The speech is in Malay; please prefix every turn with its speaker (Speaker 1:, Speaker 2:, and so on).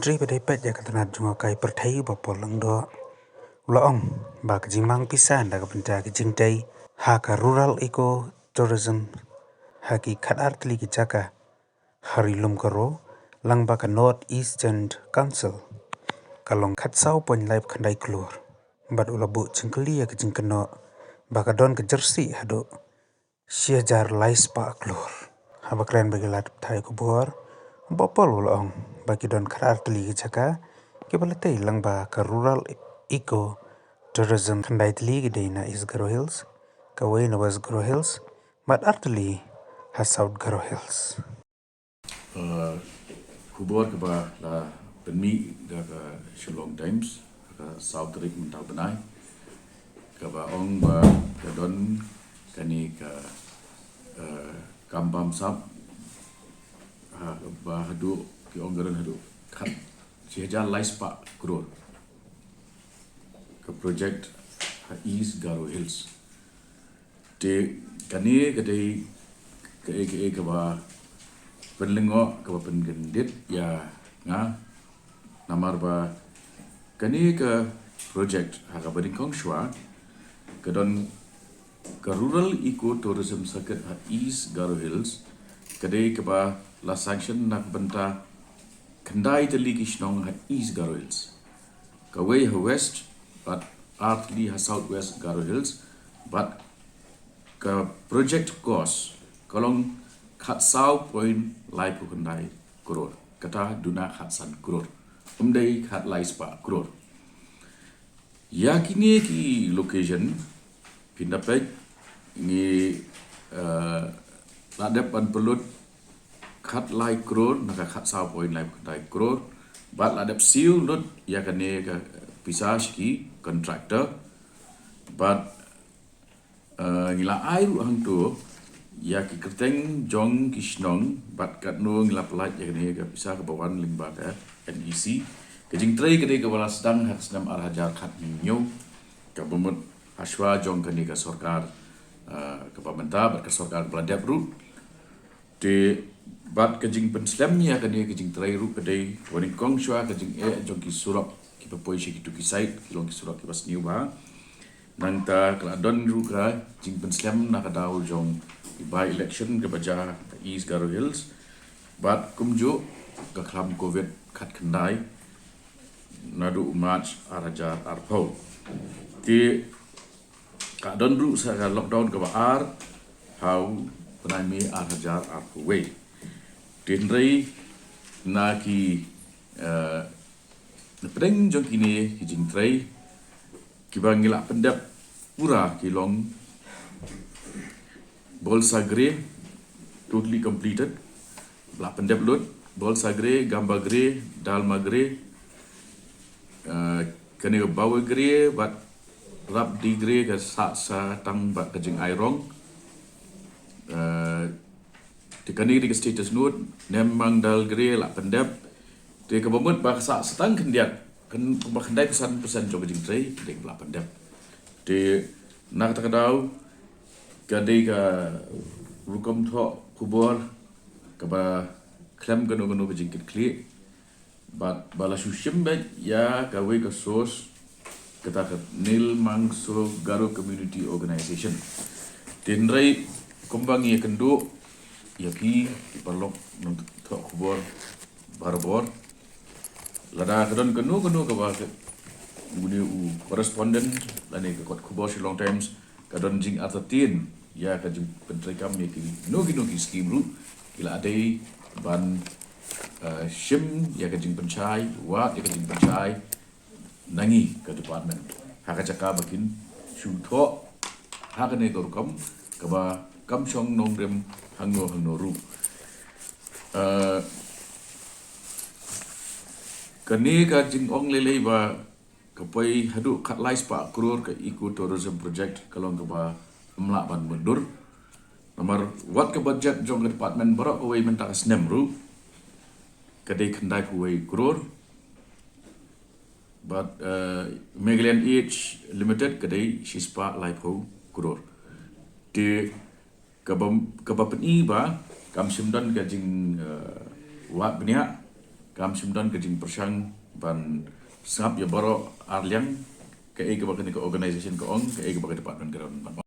Speaker 1: Menteri Badai Pet ya katana junga kai perthai bapol langdo ulaong ba kajimang pisan da kapenta kajingtai ha ka rural eco tourism ha ki khatar tli ki jaka harilum karo lang ba ka North Eastern Council kalong khatsau pon live khandai klur bad ulabu chingkli ya kajingkano ba ka don ka jersey hado siajar lais pa klur ha ba kren bagilat thai ko bor bapol ulaong bagi don khatar tli ki jaka ke balate lang ba ka rural eco tourism khandai tli ki dei na East Garo Hills ka way na West Garo Hills but artli ha South Garo Hills
Speaker 2: Kubur ke ba la penmi da ka Shillong Times ka South Rik mentau benai ka ba ong ba ka don kani ka kambam sap ha ba hadu ki ong garan hadu khat sihaja lais pa kuror ka project ha East Garo Hills te kani ka dei ka ba penlengo ke pengendit ya nga namar ba kani ke project ha beringkong shwa ke don ke rural eco tourism circuit ha East Garo Hills kedai ke ba la sanction nak benta kendai teli kishnong ha East Garo Hills ke way ha west but artli ha southwest Garo Hills but ke project cost kalong khat sau point lai pu kendai kuror kata duna khat san kuror umdai khat lai spa kuror ya kini ki location pindapek ni ladap pan pelut khat lai kuror naka khat sau point lai pu kendai kuror bat ladap siu lut ya kane ka pisah ki contractor but ngila ai ru hang tu ya ki kerteng jong kishnong bat kat no ngila pelat ya kene ka pisah ke bawan limba ka NEC ke jing trai kene ke bala sedang hak sedam arhajar khat nyo ka bomot aswa jong kene ka sarkar ke pamenta bat ka sarkar beladap ru te bat ke jing penslam ya kene ke jing trai ru kedai warning kong shwa ke jing jong ki surap ki papoi shi ki tu ki site ki long ki surap ki bas new ba nang ta kladon ru ka jing penslam nak dau jong by election ke baja East Garo Hills bat kumju ke klam covid khat kendai nadu march arajar arpau ti ka don ru sa lockdown ke baar how penami arajar arpau we tinrei na ki preng jong kini ki jing trai ki bangila pendap pura ki long Bolsa Grey totally completed. Belah pendep lut, Bolsa Grey, Gamba Grey, Dalma Grey, kena bawa Grey, bat rap di Grey ke sa tang bat kejeng airong. Tikani di status note, nemang dal Grey lah pendep. Di kebomot bah sa setang kendiat, kan kendai pesan coba kejeng tray, di belah pendep. Di nak tak tahu. Kadai ka rukom tho kubor ka ba klem gano ka jingkit kli bat bala sushim bet ya ka we ka sos kata ka nil mangso Garo Community Organization tinrai kumbang ya kendo ya ki perlok untuk tho kubor barbor lada kadon kenu ka ba uni correspondent lani ka kot kubor Shillong Times kadon jing atatin ya ka jing pentrikam ya ki nogi skim ru kila adai ban shim ya ka jing pencai wat ya ka jing pencai nangi ke department ha ka jaka bakin shu tho ha ka ne dorkom ka ba kam chong nong rem hangno ru kani ka jing ong lele ba kapai hadu khat lais pa kror ke eco tourism project kalong ke ba mla ban mundur nomor wat ke budget jong ke department barak away mentak snem ru kadai kendai kuwai kror but Megalian Age Limited kadai shispa laipo kror di kabapeni ba kam simdan ka jing wat benia Kam simdon ke jing persang ban sap ya boro arliang ke ege bakan ke organization ke ong ke ege bakan department ground.